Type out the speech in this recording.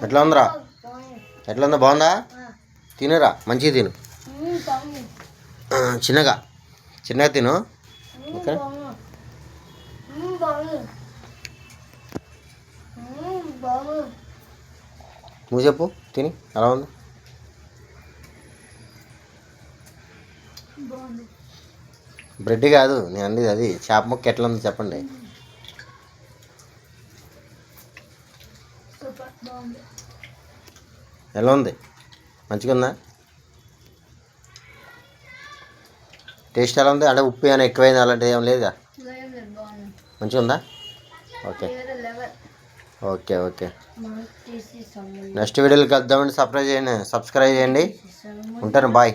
ఎట్లా ఉందిరా? ఎట్లా ఉందా? బాగుందా? తినురా, మంచిగా తిను. చిన్నగా చిన్నగా తిను. ఓకే, నువ్వు చెప్పు తిని ఎలా ఉంది? బ్రెడ్ కాదు నేను అనేది, అది చేప ముక్క ఎట్లా ఉంది చెప్పండి. ఎలా ఉంది? మంచిగా ఉందా? టేస్ట్ ఎలా ఉంది? అంటే ఉప్పు ఏమైనా ఎక్కువైంది అలాంటిది ఏం లేదుగా? మంచిగా ఉందా? Okay okay okay. నెక్స్ట్ వీడియోలో కలుద్దామండి. సబ్స్క్రైబ్ చేయండి. ఉంటాను. బాయ్.